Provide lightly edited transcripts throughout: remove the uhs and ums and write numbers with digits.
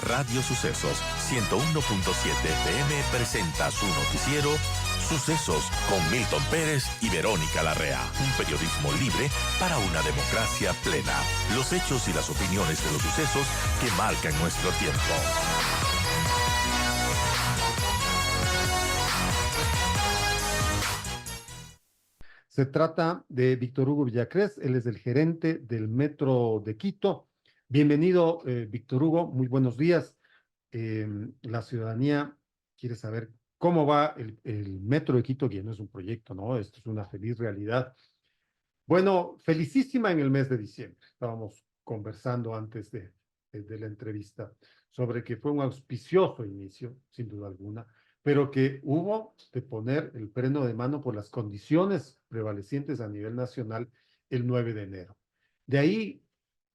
Radio Sucesos 101.7 FM presenta su noticiero Sucesos con Milton Pérez y Verónica Larrea. Un periodismo libre para una democracia plena. Los hechos y las opiniones de los sucesos que marcan nuestro tiempo. Se trata de Víctor Hugo Villacrés, él es el gerente del Metro de Quito. Bienvenido, Víctor Hugo, muy buenos días. La ciudadanía quiere saber cómo va el Metro de Quito, que no es un proyecto, ¿no? Esto es una feliz realidad. Bueno, felicísima en el mes de diciembre. Estábamos conversando antes de la entrevista sobre que fue un auspicioso inicio, sin duda alguna, pero que hubo de poner el freno de mano por las condiciones prevalecientes a nivel nacional el 9 de enero. De ahí,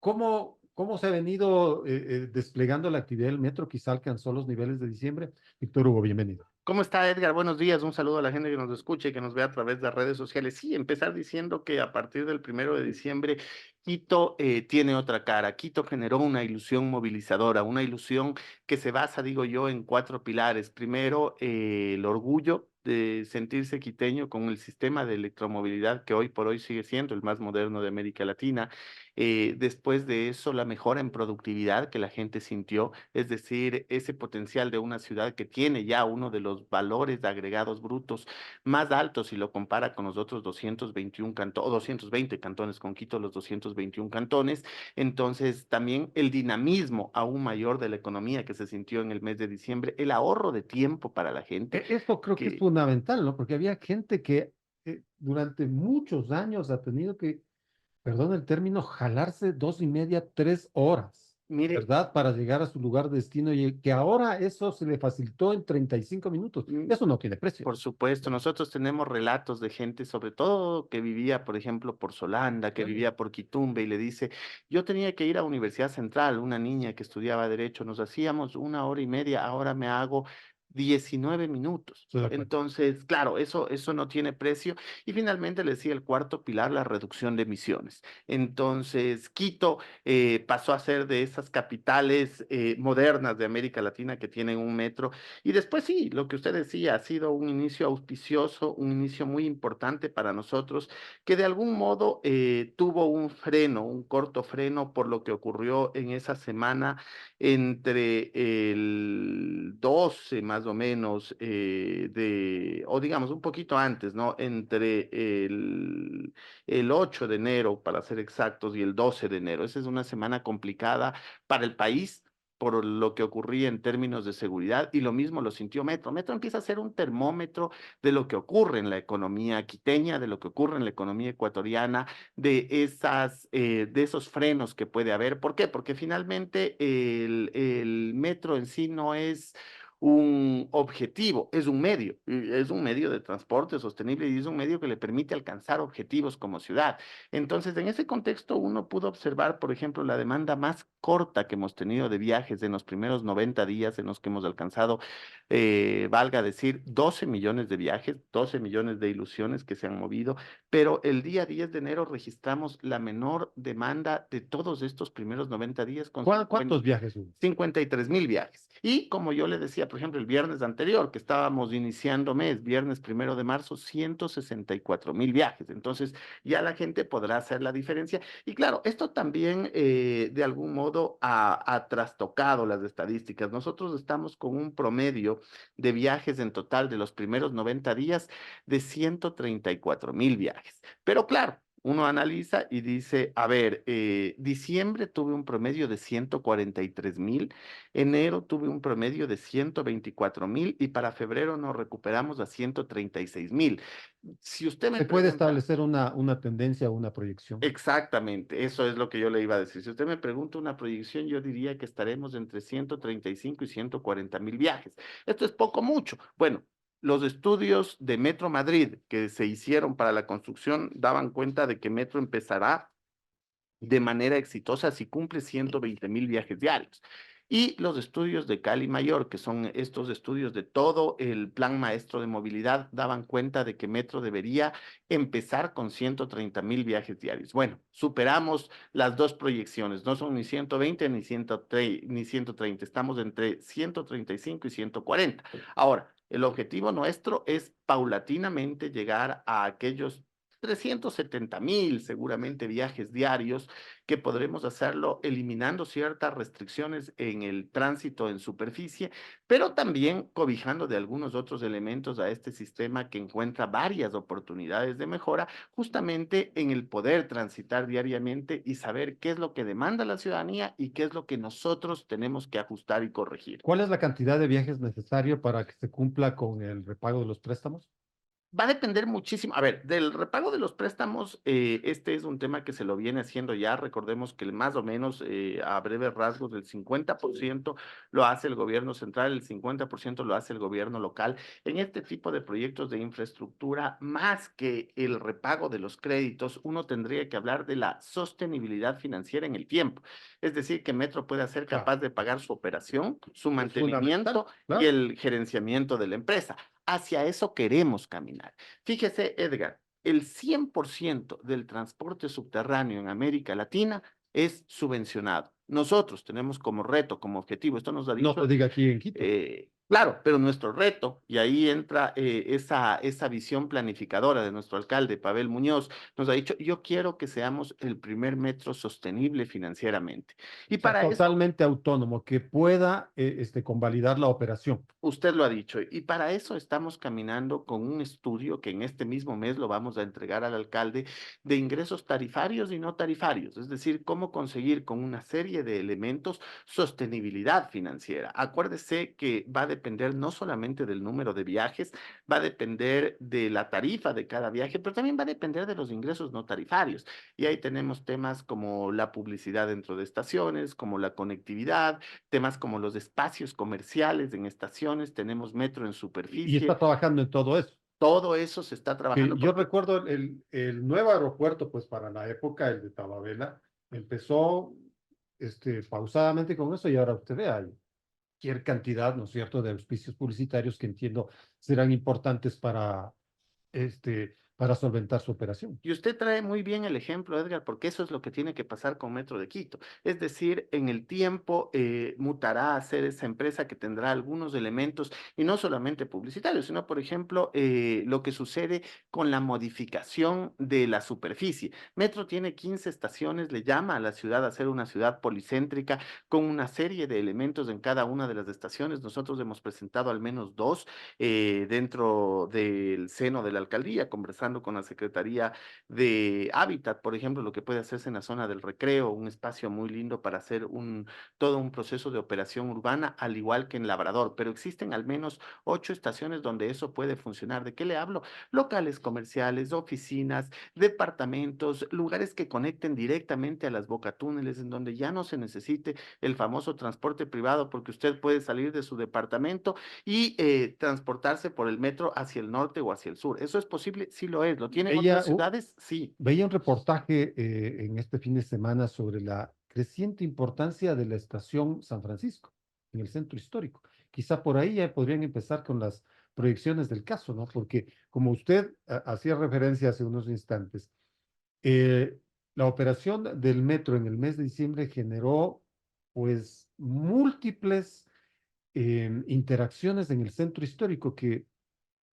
¿cómo se ha venido desplegando la actividad del metro? Quizá alcanzó los niveles de diciembre. Víctor Hugo, bienvenido. ¿Cómo está, Edgar? Buenos días. Un saludo a la gente que nos escuche y que nos ve a través de las redes sociales. Sí, empezar diciendo que a partir del 1 de diciembre, Quito tiene otra cara. Quito generó una ilusión movilizadora, una ilusión que se basa, digo yo, en 4 pilares. Primero, el orgullo de sentirse quiteño con el sistema de electromovilidad que hoy por hoy sigue siendo el más moderno de América Latina. Después de eso, la mejora en productividad que la gente sintió, es decir, ese potencial de una ciudad que tiene ya uno de los valores agregados brutos más altos si lo compara con los otros 221 cantones, o 220 cantones, con Quito los 221 cantones. Entonces, también el dinamismo aún mayor de la economía que se sintió en el mes de diciembre, el ahorro de tiempo para la gente, Esto creo que es que fundamental, ¿no? Porque había gente que durante muchos años ha tenido que, perdón el término, jalarse 2:30, 3 horas, mire. ¿verdad? Para llegar a su lugar de destino y que ahora eso se le facilitó en 35 minutos. Eso no tiene precio. Por supuesto, nosotros tenemos relatos de gente, sobre todo que vivía, por ejemplo, por Solanda, que vivía por Quitumbe, y le dice, yo tenía que ir a Universidad Central, una niña que estudiaba Derecho, nos hacíamos 1 hora y media, ahora me hago 19 minutos. Estoy de acuerdo. Entonces, claro, eso no tiene precio. Y finalmente le decía el cuarto pilar, la reducción de emisiones. Entonces, Quito pasó a ser de esas capitales modernas de América Latina que tienen un metro. Y después sí, lo que usted decía, ha sido un inicio auspicioso, un inicio muy importante para nosotros, que de algún modo tuvo un freno, un corto freno por lo que ocurrió en esa semana entre el 12 más o menos o digamos un poquito antes, ¿no? Entre el 8 de enero, para ser exactos, y el 12 de enero. Esa es una semana complicada para el país por lo que ocurría en términos de seguridad, y lo mismo lo sintió Metro. Metro empieza a ser un termómetro de lo que ocurre en la economía quiteña, de lo que ocurre en la economía ecuatoriana, de esos frenos que puede haber. ¿Por qué? Porque finalmente el metro en sí no es un objetivo, es un medio de transporte sostenible y es un medio que le permite alcanzar objetivos como ciudad. Entonces, en ese contexto, uno pudo observar, por ejemplo, la demanda más corta que hemos tenido de viajes en los primeros 90 días en los que hemos alcanzado, valga decir, 12 millones de viajes, 12 millones de ilusiones que se han movido, pero el día 10 de enero registramos la menor demanda de todos estos primeros 90 días con ¿Cuántos viajes hubo? 53.000 viajes. Y como yo le decía, por ejemplo, el viernes anterior, que estábamos iniciando mes, viernes 1 de marzo, 164.000 viajes. Entonces, ya la gente podrá hacer la diferencia. Y claro, esto también de algún modo ha trastocado las estadísticas. Nosotros estamos con un promedio de viajes en total de los primeros 90 días de 134.000 viajes. Pero claro, uno analiza y dice, a ver, diciembre tuve un promedio de 143.000, enero tuve un promedio de 124.000 y para febrero nos recuperamos a 136.000. Si usted me Se puede pregunta, establecer una tendencia, una proyección. exactamente, eso es lo que yo le iba a decir. Si usted me pregunta una proyección, yo diría que estaremos entre 135 y 140.000 viajes. Esto es poco mucho. Bueno, los estudios de Metro Madrid que se hicieron para la construcción daban cuenta de que Metro empezará de manera exitosa si cumple 120.000 viajes diarios. Y los estudios de Cali Mayor, que son estos estudios de todo el plan maestro de movilidad, daban cuenta de que Metro debería empezar con 130.000 viajes diarios. Bueno, superamos las dos proyecciones, no son ni 120 ni 130, estamos entre 135 y 140. Ahora, el objetivo nuestro es paulatinamente llegar a aquellos 370.000 seguramente viajes diarios, que podremos hacerlo eliminando ciertas restricciones en el tránsito en superficie, pero también cobijando de algunos otros elementos a este sistema que encuentra varias oportunidades de mejora, justamente en el poder transitar diariamente y saber qué es lo que demanda la ciudadanía y qué es lo que nosotros tenemos que ajustar y corregir. ¿Cuál es la cantidad de viajes necesario para que se cumpla con el repago de los préstamos? Va a depender muchísimo. A ver, del repago de los préstamos, este es un tema que se lo viene haciendo ya. Recordemos que más o menos a breves rasgos el 50% lo hace el gobierno central, el 50% lo hace el gobierno local. En este tipo de proyectos de infraestructura, más que el repago de los créditos, uno tendría que hablar de la sostenibilidad financiera en el tiempo. Es decir, que Metro pueda ser Claro, capaz de pagar su operación, su es fundamental, mantenimiento y claro. el gerenciamiento de la empresa. Hacia eso queremos caminar. Fíjese, Edgar, el 100% del transporte subterráneo en América Latina es subvencionado. Nosotros tenemos como reto, como objetivo, esto nos ha No se dicho, diga aquí en Quito. claro, pero nuestro reto, y ahí entra esa visión planificadora de nuestro alcalde, Pavel Muñoz, nos ha dicho, yo quiero que seamos el primer metro sostenible financieramente. Y O sea, para eso totalmente autónomo, que pueda convalidar la operación. usted lo ha dicho, y para eso estamos caminando con un estudio que en este mismo mes lo vamos a entregar al alcalde, de ingresos tarifarios y no tarifarios, es decir, cómo conseguir con una serie de elementos sostenibilidad financiera. Acuérdese que va a depender no solamente del número de viajes, va a depender de la tarifa de cada viaje, pero también va a depender de los ingresos no tarifarios. Y ahí tenemos temas como la publicidad dentro de estaciones, como la conectividad, temas como los espacios comerciales en estaciones, tenemos metro en Y superficie, está trabajando en todo eso. todo eso se está Que trabajando yo porque recuerdo el nuevo aeropuerto, pues para la época, el de Tababela, empezó pausadamente con eso y ahora usted ve, hay cualquier cantidad, ¿no es cierto?, de auspicios publicitarios que entiendo serán importantes para solventar su operación. y usted trae muy bien el ejemplo, Edgar, porque eso es lo que tiene que pasar con Metro de Quito. Es decir, en el tiempo mutará a ser esa empresa que tendrá algunos elementos, y no solamente publicitarios, sino, por ejemplo, lo que sucede con la modificación de la superficie. Metro tiene 15 estaciones, le llama a la ciudad a ser una ciudad policéntrica, con una serie de elementos en cada una de las estaciones. Nosotros hemos presentado al menos dos dentro del seno de la alcaldía, conversando con la Secretaría de Hábitat, por ejemplo, lo que puede hacerse en la zona del Recreo, un espacio muy lindo para hacer todo un proceso de operación urbana, al igual que en Labrador, pero existen al menos 8 estaciones donde eso puede funcionar. ¿De qué le hablo? Locales comerciales, oficinas, departamentos, lugares que conecten directamente a las bocatúneles, en donde ya no se necesite el famoso transporte privado, porque usted puede salir de su departamento y transportarse por el metro hacia el norte o hacia el sur. ¿Eso es posible? Sí lo es. ¿Lo tienen Veía, otras ciudades? Sí. veía un reportaje en este fin de semana sobre la creciente importancia de la estación San Francisco en el centro histórico. Quizá por ahí ya podrían empezar con las proyecciones del caso, ¿no? Porque como usted hacía referencia hace unos instantes, eh, la operación del metro en el mes de diciembre generó pues múltiples interacciones en el centro histórico que,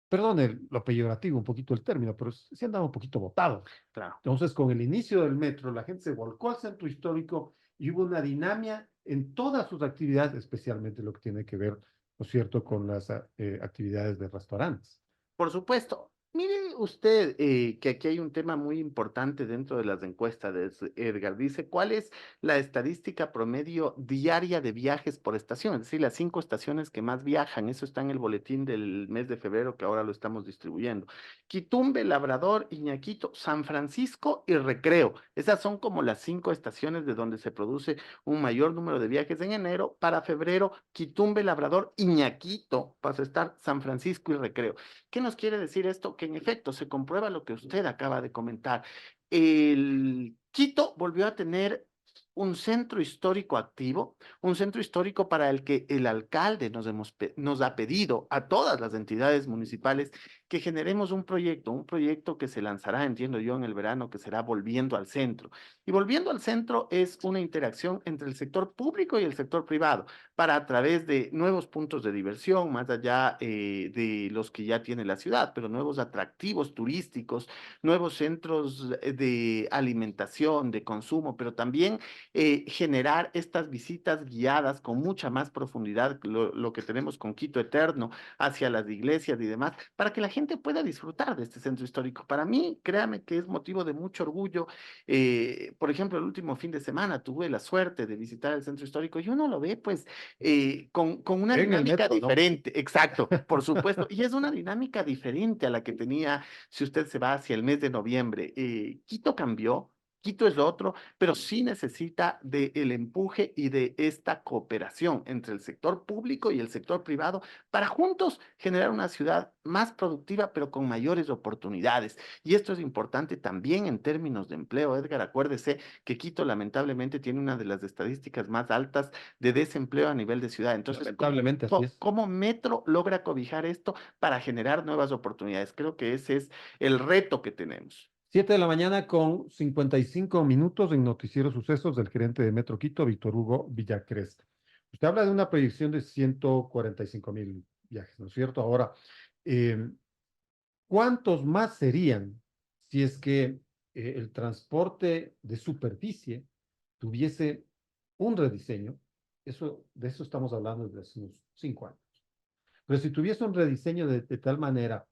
perdone lo peyorativo, un poquito el término, pero sí andaba un poquito botado. Claro. Entonces, con el inicio del metro, la gente se volcó al centro histórico y hubo una dinamia en todas sus actividades, especialmente lo que tiene que ver, ¿no es cierto?, con las actividades de restaurantes. Por supuesto. Mire usted que aquí hay un tema muy importante dentro de las encuestas de Edgar. Dice, ¿cuál es la estadística promedio diaria de viajes por estación? Es decir, las 5 estaciones que más viajan. Eso está en el boletín del mes de febrero que ahora lo estamos distribuyendo. Quitumbe, Labrador, Iñaquito, San Francisco y Recreo. Esas son como las 5 estaciones de donde se produce un mayor número de viajes en enero. Para febrero, Quitumbe, Labrador, Iñaquito, pasa a estar San Francisco y Recreo. ¿Qué nos quiere decir esto? Que en efecto se comprueba lo que usted acaba de comentar. El Quito volvió a tener un centro histórico activo, un centro histórico para el que el alcalde nos ha pedido a todas las entidades municipales que generemos un proyecto que se lanzará, entiendo yo, en el verano, que será Volviendo al Centro. Y Volviendo al Centro es una interacción entre el sector público y el sector privado, para a través de nuevos puntos de diversión, más allá de los que ya tiene la ciudad, pero nuevos atractivos turísticos, nuevos centros de alimentación, de consumo, pero también generar estas visitas guiadas con mucha más profundidad, lo que tenemos con Quito Eterno, hacia las iglesias y demás, para que la gente pueda disfrutar de este centro histórico. Para mí, créame que es motivo de mucho orgullo. Por ejemplo, el último fin de semana tuve la suerte de visitar el centro histórico y uno lo ve pues con una En el dinámica metro, ¿no? diferente, exacto, por supuesto, y es una dinámica diferente a la que tenía si usted se va hacia el mes de noviembre. Quito cambió. Quito es lo otro, pero sí necesita del empuje y de esta cooperación entre el sector público y el sector privado para juntos generar una ciudad más productiva, pero con mayores oportunidades. Y esto es importante también en términos de empleo. Edgar, acuérdese que Quito lamentablemente tiene una de las estadísticas más altas de desempleo a nivel de ciudad. Entonces, Lamentablemente así es. ¿cómo Metro logra cobijar esto para generar nuevas oportunidades? Creo que ese es el reto que tenemos. 7 de la mañana con 55 minutos en Noticiero Sucesos del gerente de Metro Quito, Víctor Hugo Villacrest. Usted habla de una proyección de 145,000 viajes, ¿no es cierto? Ahora, eh, ¿cuántos más serían si es que el transporte de superficie tuviese un rediseño? De eso estamos hablando desde hace unos 5 años. Pero si tuviese un rediseño de tal manera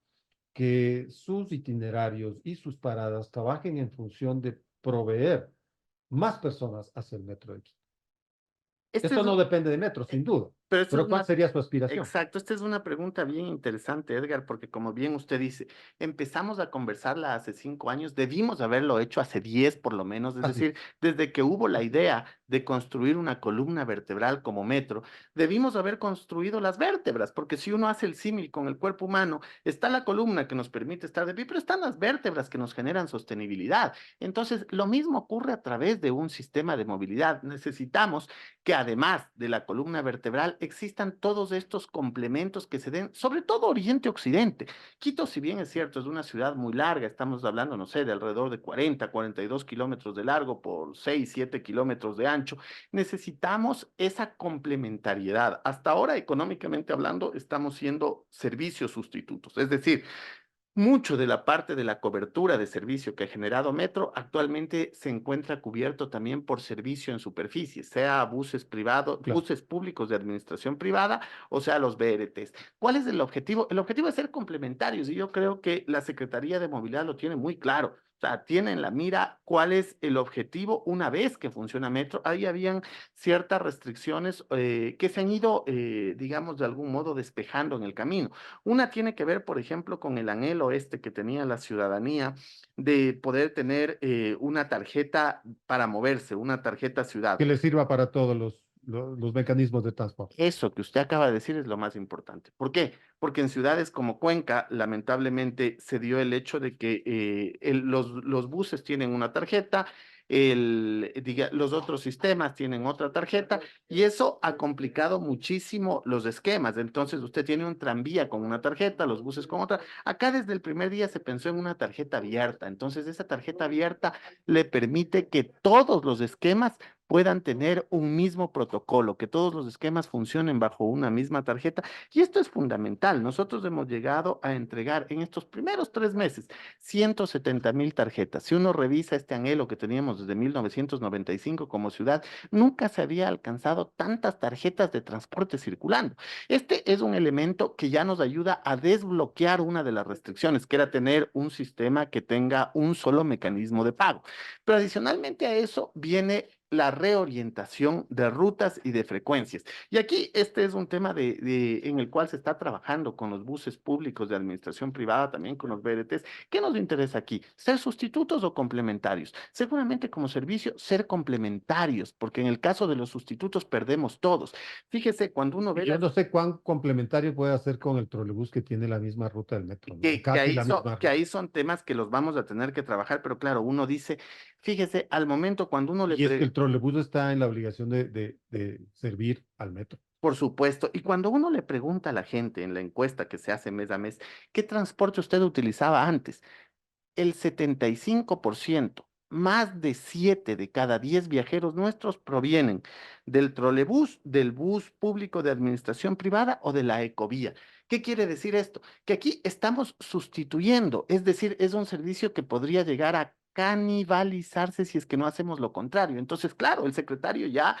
que sus itinerarios y sus paradas trabajen en función de proveer más personas hacia el metro de Quito. Este Esto es no depende de metro, sin duda. Pero esto es Pero ¿cuál una, sería su aspiración? exacto, esta es una pregunta bien interesante, Edgar, porque como bien usted dice, empezamos a conversarla hace 5 años, debimos haberlo hecho hace 10 por lo menos, es Así decir, desde que hubo la idea de construir una columna vertebral como metro, debimos haber construido las vértebras, porque si uno hace el símil con el cuerpo humano, está la columna que nos permite estar de pie, pero están las vértebras que nos generan sostenibilidad. Entonces, lo mismo ocurre a través de un sistema de movilidad. Necesitamos que además de la columna vertebral existan todos estos complementos que se den, sobre todo Oriente-Occidente. Quito, si bien es cierto, es una ciudad muy larga, estamos hablando, no sé, de alrededor de 42 kilómetros de largo por 6, 7 kilómetros de ancho, necesitamos esa complementariedad. Hasta ahora, económicamente hablando, estamos siendo servicios sustitutos, es decir, mucho de la parte de la cobertura de servicio que ha generado Metro actualmente se encuentra cubierto también por servicio en superficie, sea buses privados, Claro. buses públicos de administración privada o sea los BRTs. ¿Cuál es el objetivo? El objetivo es ser complementarios y yo creo que la Secretaría de Movilidad lo tiene muy claro. O sea, tiene en la mira cuál es el objetivo una vez que funciona Metro. Ahí habían ciertas restricciones que se han ido, digamos, de algún modo despejando en el camino. Una tiene que ver, por ejemplo, con el anhelo este que tenía la ciudadanía de poder tener una tarjeta para moverse, una tarjeta ciudad. Que le sirva para todos los mecanismos de transporte. Eso que usted acaba de decir es lo más importante. ¿Por qué? Porque en ciudades como Cuenca, lamentablemente, se dio el hecho de que los buses tienen una tarjeta, los otros sistemas tienen otra tarjeta, y eso ha complicado muchísimo los esquemas. Entonces, usted tiene un tranvía con una tarjeta, los buses con otra. Acá desde el primer día se pensó en una tarjeta abierta. Entonces, esa tarjeta abierta le permite que todos los esquemas puedan tener un mismo protocolo, que todos los esquemas funcionen bajo una misma tarjeta. Y esto es fundamental. Nosotros hemos llegado a entregar en estos primeros 3 meses 170,000 tarjetas. Si uno revisa este anhelo que teníamos desde 1995 como ciudad, nunca se había alcanzado tantas tarjetas de transporte circulando. Este es un elemento que ya nos ayuda a desbloquear una de las restricciones, que era tener un sistema que tenga un solo mecanismo de pago. Pero adicionalmente a eso viene la reorientación de rutas y de frecuencias. Y aquí este es un tema en el cual se está trabajando con los buses públicos de administración privada, también con los BRTs. ¿Qué nos interesa aquí? ¿Ser sustitutos o complementarios? Seguramente como servicio, ser complementarios, porque en el caso de los sustitutos perdemos todos. Fíjese, cuando uno ve Yo no sé cuán complementario puede hacer con el trolebús que tiene la misma ruta del metro, ¿no? que Casi ahí la misma que ruta. ahí son temas que los vamos a tener que trabajar, pero claro, uno dice, Fíjese, al momento cuando uno le Y es que pregunta, el trolebús está en la obligación de servir al metro. por supuesto, y cuando uno le pregunta a la gente en la encuesta que se hace mes a mes, ¿qué transporte usted utilizaba antes? El 75%, más de 7 de cada 10 viajeros nuestros provienen del trolebús, del bus público de administración privada o de la ecovía. ¿Qué quiere decir esto? Que aquí estamos sustituyendo, es decir, es un servicio que podría llegar a canibalizarse si es que no hacemos lo contrario. Entonces, claro, el secretario ya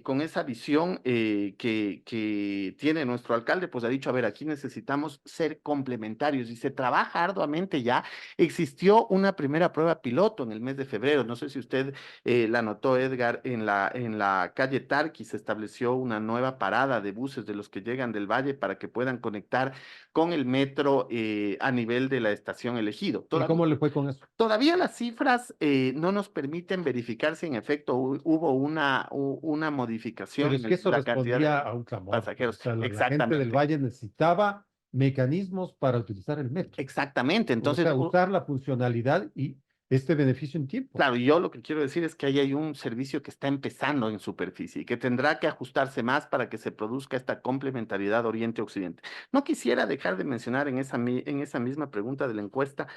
con esa visión que tiene nuestro alcalde, pues ha dicho, a ver, aquí necesitamos ser complementarios y se trabaja arduamente ya. Existió una primera prueba piloto en el mes de febrero. No sé si usted la notó, Edgar, en la calle Tarqui se estableció una nueva parada de buses de los que llegan del Valle para que puedan conectar con el metro a nivel de la estación elegido. ¿Y cómo le fue con eso? Todavía las cifras no nos permiten verificar si en efecto hubo una Pero modificación es en que eso la cantidad de respondía a un clamor, pues. O pasajeros. sea, la gente del Exactamente, Valle necesitaba mecanismos para utilizar el metro. exactamente. O Entonces, sea, usar la funcionalidad y este beneficio en tiempo. claro, yo lo que quiero decir es que ahí hay un servicio que está empezando en superficie y que tendrá que ajustarse más para que se produzca esta complementariedad Oriente-Occidente. No quisiera dejar de mencionar en esa misma pregunta de la encuesta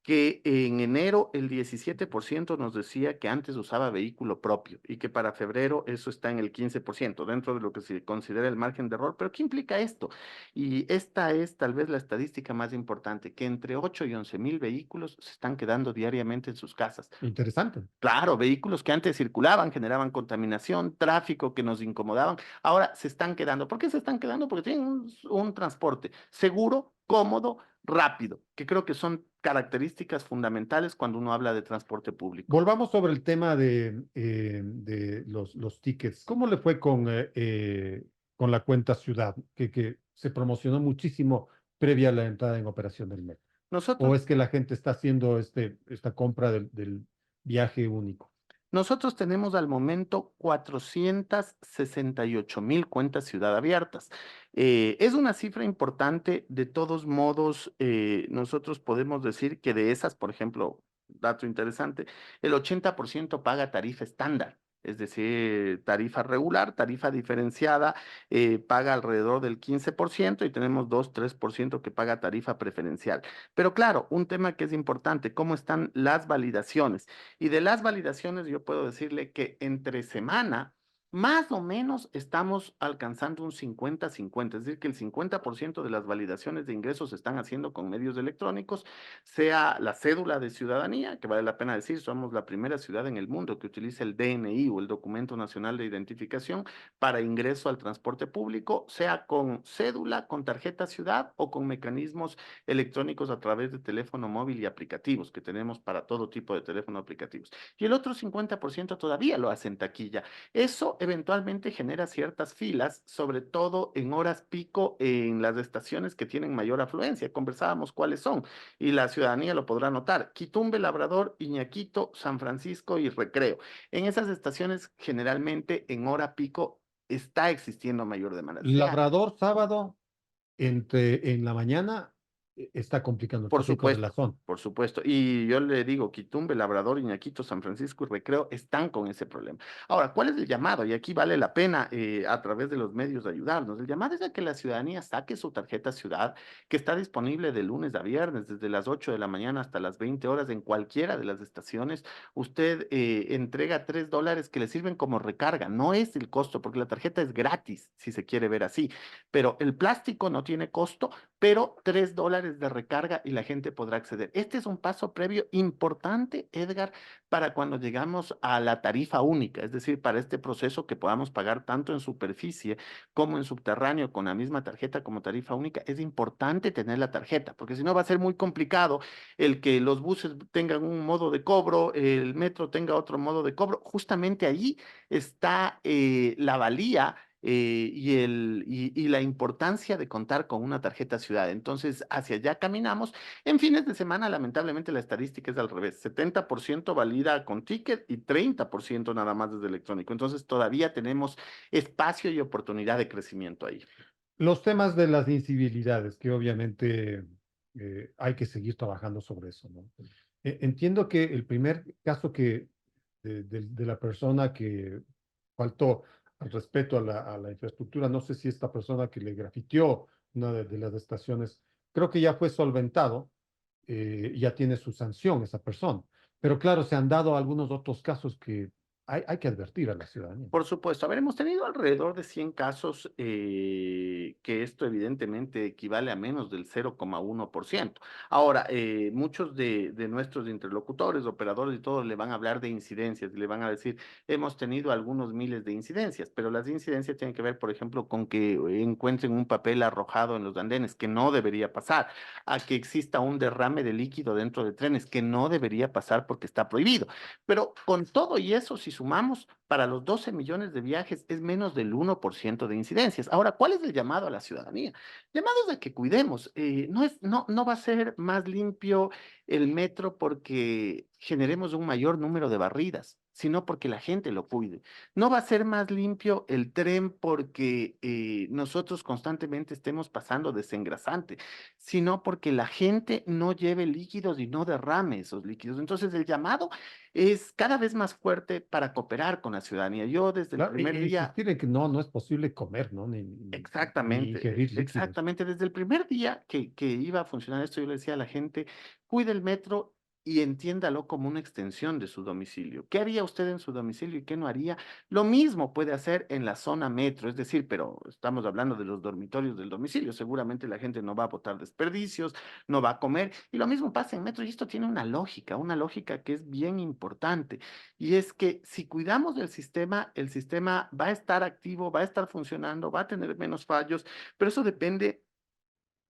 que en enero el 17% nos decía que antes usaba vehículo propio y que para febrero eso está en el 15%, dentro de lo que se considera el margen de error. Pero ¿qué implica esto? Y esta es tal vez la estadística más importante, que entre 8 y 11 mil vehículos se están quedando diariamente en sus casas. Interesante. Claro, vehículos que antes circulaban, generaban contaminación, tráfico que nos incomodaban, ahora se están quedando. ¿Por qué se están quedando? Porque tienen un transporte seguro, cómodo, rápido, que creo que son características fundamentales cuando uno habla de transporte público. Volvamos sobre el tema de los tickets. ¿Cómo le fue con la cuenta ciudad, que se promocionó muchísimo previa a la entrada en operación del metro? ¿O Nosotros es que la gente está haciendo esta compra del viaje único? Nosotros tenemos al momento 468.000 cuentas ciudad abiertas. Es una cifra importante. De todos modos, nosotros podemos decir que de esas, por ejemplo, dato interesante, el 80% paga tarifa estándar. Es decir, tarifa regular, tarifa diferenciada, paga alrededor del 15% y tenemos 2-3% que paga tarifa preferencial. Pero claro, un tema que es importante, ¿cómo están las validaciones? Y de las validaciones yo puedo decirle que entre semana, más o menos estamos alcanzando un 50-50, es decir, que el 50% de las validaciones de ingresos se están haciendo con medios electrónicos, sea la cédula de ciudadanía, que vale la pena decir, somos la primera ciudad en el mundo que utiliza el DNI o el Documento Nacional de Identificación para ingreso al transporte público, sea con cédula, con tarjeta ciudad o con mecanismos electrónicos a través de teléfono móvil y aplicativos que tenemos para todo tipo de teléfono aplicativos. Y el otro 50% todavía lo hace en taquilla. Eso eventualmente genera ciertas filas, sobre todo en horas pico en las estaciones que tienen mayor afluencia. Conversábamos cuáles son y la ciudadanía lo podrá notar. Quitumbe, Labrador, Iñaquito, San Francisco y Recreo. En esas estaciones generalmente en hora pico está existiendo mayor demanda. Sea Labrador, sábado, en la mañana, está complicando el tráfico de la zona. Por supuesto. Y yo le digo, Quitumbe, Labrador, Iñaquito, San Francisco y Recreo están con ese problema. Ahora, ¿cuál es el llamado? Y aquí vale la pena a través de los medios ayudarnos. El llamado es a que la ciudadanía saque su tarjeta ciudad, que está disponible de lunes a viernes, desde las 8 de la mañana hasta las 20 horas en cualquiera de las estaciones. Usted entrega $3 que le sirven como recarga. No es el costo, porque la tarjeta es gratis, si se quiere ver así. Pero el plástico no tiene costo, pero $3 de recarga y la gente podrá acceder. Este es un paso previo importante, Edgar, para cuando llegamos a la tarifa única, es decir, para este proceso que podamos pagar tanto en superficie como en subterráneo con la misma tarjeta como tarifa única. Es importante tener la tarjeta, porque si no va a ser muy complicado el que los buses tengan un modo de cobro, el metro tenga otro modo de cobro. Justamente allí está la valía y la importancia de contar con una tarjeta ciudad. Entonces, hacia allá caminamos. En fines de semana, lamentablemente, la estadística es al revés. 70% valida con ticket y 30% nada más desde electrónico. Entonces, todavía tenemos espacio y oportunidad de crecimiento ahí. Los temas de las incivilidades, que obviamente hay que seguir trabajando sobre eso, ¿no? Entiendo que el primer caso que de la persona que faltó al respeto a la infraestructura, no sé si esta persona que le grafiteó una de las estaciones, creo que ya fue solventado, ya tiene su sanción esa persona. Pero claro, se han dado algunos otros casos que hay que advertir a la ciudadanía. Por supuesto, a ver, hemos tenido alrededor de 100 casos, que esto evidentemente equivale a menos del 0,1%. Ahora, muchos de nuestros interlocutores, operadores y todos le van a hablar de incidencias, y le van a decir, hemos tenido algunos miles de incidencias, pero las incidencias tienen que ver, por ejemplo, con que encuentren un papel arrojado en los andenes, que no debería pasar, a que exista un derrame de líquido dentro de trenes, que no debería pasar porque está prohibido. Pero con todo y eso, si sumamos, para los 12 millones de viajes es menos del 1% de incidencias. Ahora, ¿cuál es el llamado a la ciudadanía? Llamados a que cuidemos. No va a ser más limpio el metro porque generemos un mayor número de barridas, sino porque la gente lo cuide. No va a ser más limpio el tren porque nosotros constantemente estemos pasando desengrasante, sino porque la gente no lleve líquidos y no derrame esos líquidos. Entonces, el llamado es cada vez más fuerte para cooperar con la ciudadanía. Yo desde el Claro, primer día, insistir en que no es posible comer, ¿no? Ni ingerir líquidos. exactamente, desde el primer día que iba a funcionar esto, yo le decía a la gente, cuide el metro y entiéndalo como una extensión de su domicilio. ¿Qué haría usted en su domicilio y qué no haría? Lo mismo puede hacer en la zona metro, es decir, pero estamos hablando de los dormitorios del domicilio. Seguramente la gente no va a botar desperdicios, no va a comer, y lo mismo pasa en metro, y esto tiene una lógica que es bien importante, y es que si cuidamos del sistema, el sistema va a estar activo, va a estar funcionando, va a tener menos fallos, pero eso depende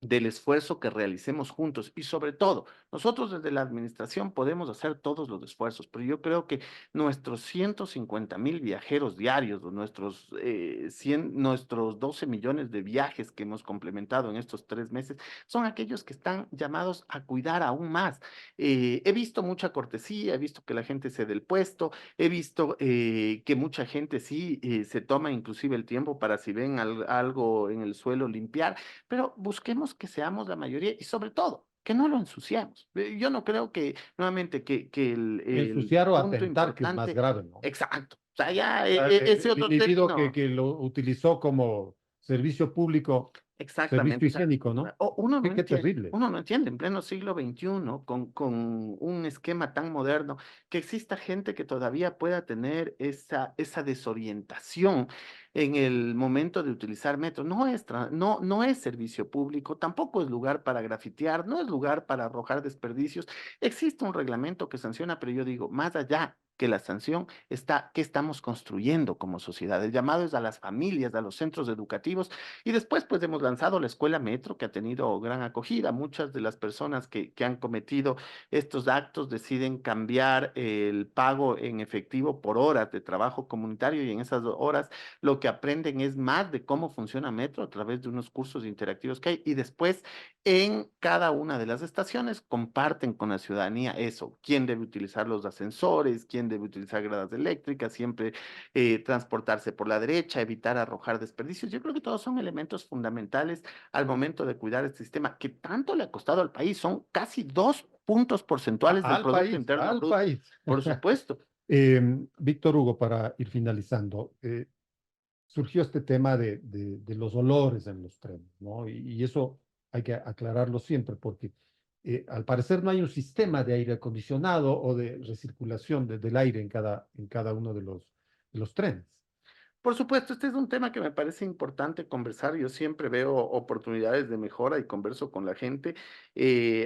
del esfuerzo que realicemos juntos y sobre todo, nosotros desde la administración podemos hacer todos los esfuerzos, pero yo creo que nuestros 150.000 viajeros diarios o nuestros 12 millones de viajes que hemos complementado en estos 3 meses son aquellos que están llamados a cuidar aún más. He visto mucha cortesía, he visto que la gente se del puesto, he visto que mucha gente sí se toma inclusive el tiempo para si ven algo en el suelo limpiar, pero busquemos que seamos la mayoría y sobre todo, que no lo ensuciemos. Yo no creo que, nuevamente, que el Ensuciar o punto atentar, que es más importante, grave, ¿no? exacto, o sea, ya ese El otro individuo término. que lo utilizó como servicio público, Exactamente, servicio o sea, higiénico, ¿no? Qué terrible. uno no entiende en pleno siglo XXI, con un esquema tan moderno, que exista gente que todavía pueda tener esa desorientación en el momento de utilizar metro. No es servicio público, tampoco es lugar para grafitear, no es lugar para arrojar desperdicios. Existe un reglamento que sanciona, pero yo digo, más allá que la sanción está qué estamos construyendo como sociedad. El llamado es a las familias, a los centros educativos, y después, pues hemos lanzado la Escuela Metro, que ha tenido gran acogida. Muchas de las personas que han cometido estos actos deciden cambiar el pago en efectivo por horas de trabajo comunitario, y en esas horas lo que aprenden es más de cómo funciona Metro a través de unos cursos interactivos que hay. Y después, en cada una de las estaciones, comparten con la ciudadanía eso: quién debe utilizar los ascensores, quién debe utilizar gradas eléctricas, siempre transportarse por la derecha, evitar arrojar desperdicios. Yo creo que todos son elementos fundamentales al momento de cuidar este sistema que tanto le ha costado al país. Son casi 2 puntos porcentuales del Producto Interno Al Bruto, país. por supuesto. Víctor Hugo, para ir finalizando, surgió este tema de los olores en los trenes, ¿no? Y eso hay que aclararlo siempre porque al parecer no hay un sistema de aire acondicionado o de recirculación del aire en cada uno de los trenes. Por supuesto, este es un tema que me parece importante conversar. Yo siempre veo oportunidades de mejora y converso con la gente.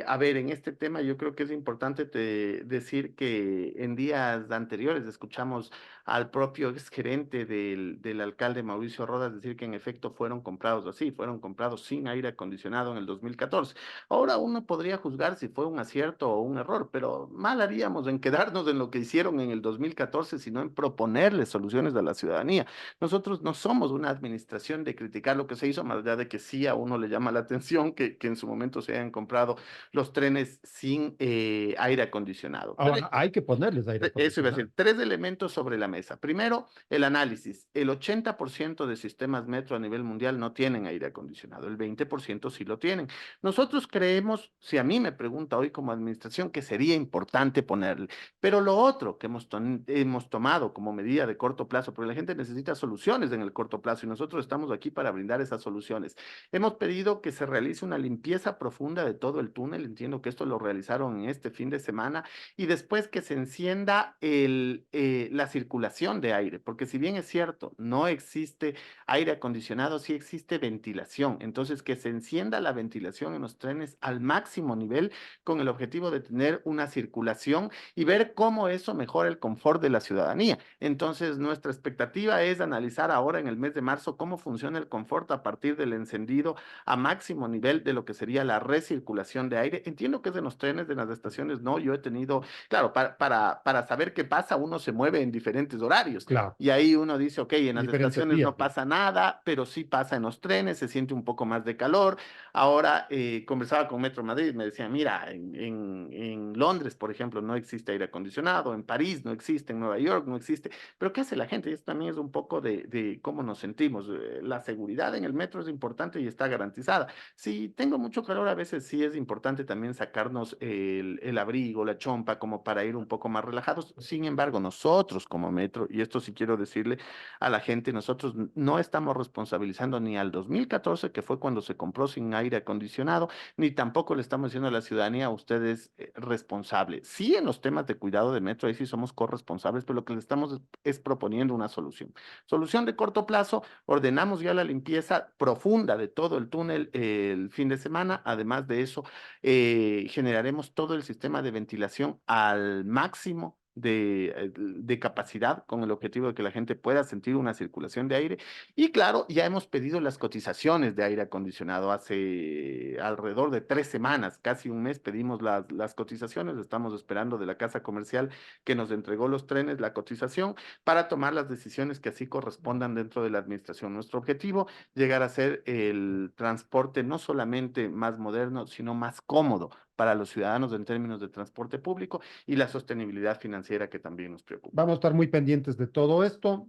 A ver, en este tema yo creo que es importante decir que en días anteriores escuchamos al propio exgerente del alcalde Mauricio Rodas decir que en efecto fueron comprados así, fueron comprados sin aire acondicionado en el 2014. Ahora uno podría juzgar si fue un acierto o un error, pero mal haríamos en quedarnos en lo que hicieron en el 2014, sino en proponerles soluciones a la ciudadanía. Nosotros no somos una administración de criticar lo que se hizo, más allá de que sí a uno le llama la atención que en su momento se hayan comprado los trenes sin aire acondicionado. Ahora, hay que ponerles aire Eso iba a acondicionado. decir, tres elementos sobre la mesa. Primero, el análisis. El 80% de sistemas metro a nivel mundial no tienen aire acondicionado, el 20% sí lo tienen. Nosotros creemos, si a mí me pregunta hoy como administración, que sería importante ponerle. Pero lo otro que hemos tomado como medida de corto plazo, porque la gente necesita soluciones en el corto plazo y nosotros estamos aquí para brindar esas soluciones. Hemos pedido que se realice una limpieza profunda de todo el túnel. Entiendo que esto lo realizaron en este fin de semana y después que se encienda la circulación de aire, porque si bien es cierto, no existe aire acondicionado, sí existe ventilación. Entonces, que se encienda la ventilación en los trenes al máximo nivel con el objetivo de tener una circulación y ver cómo eso mejora el confort de la ciudadanía. Entonces, nuestra expectativa es analizar ahora en el mes de marzo cómo funciona el confort a partir del encendido a máximo nivel de lo que sería la recirculación de aire. Entiendo que es en los trenes, de las estaciones, no, yo he tenido, claro, para saber qué pasa, uno se mueve en diferentes horarios. Claro, Y ahí uno dice, ok, en las diferentes estaciones días. no pasa nada, pero sí pasa en los trenes, se siente un poco más de calor. Ahora conversaba con Metro Madrid, me decía, mira, en Londres, por ejemplo, no existe aire acondicionado, en París no existe, en Nueva York no existe, pero ¿qué hace la gente? Y esto también es un poco de cómo nos sentimos. La seguridad en el metro es importante y está garantizada. Si tengo mucho calor, a veces sí es importante también sacarnos el abrigo, la chompa, como para ir un poco más relajados. Sin embargo, nosotros como metro, y esto sí quiero decirle a la gente, nosotros no estamos responsabilizando ni al 2014, que fue cuando se compró sin aire acondicionado, ni tampoco le estamos diciendo a la ciudadanía, usted es responsable. Sí, en los temas de cuidado de metro, ahí sí somos corresponsables, pero lo que le estamos es proponiendo una solución. Solución de corto plazo, ordenamos ya la limpieza profunda de todo el túnel el fin de semana. Además de eso, generaremos todo el sistema de ventilación al máximo de capacidad con el objetivo de que la gente pueda sentir una circulación de aire. Y claro, ya hemos pedido las cotizaciones de aire acondicionado hace alrededor de 3 semanas, casi un mes pedimos las cotizaciones. Estamos esperando de la casa comercial que nos entregó los trenes la cotización para tomar las decisiones que así correspondan dentro de la administración. Nuestro objetivo, llegar a ser el transporte no solamente más moderno, sino más cómodo para los ciudadanos en términos de transporte público y la sostenibilidad financiera que también nos preocupa. Vamos a estar muy pendientes de todo esto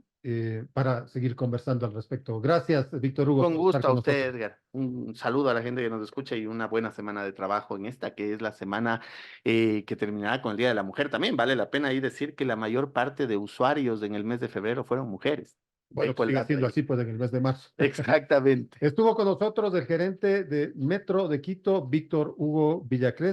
para seguir conversando al respecto. Gracias, Víctor Hugo, Con por estar gusto a con usted, nosotros. Edgar. Un saludo a la gente que nos escucha y una buena semana de trabajo en esta, que es la semana que terminará con el Día de la Mujer. También vale la pena ahí decir que la mayor parte de usuarios en el mes de febrero fueron mujeres. Bueno, Dejo que el siga dato siendo ahí. así, pues en el mes de marzo. Exactamente. Estuvo con nosotros el gerente de Metro de Quito, Víctor Hugo Villacrés.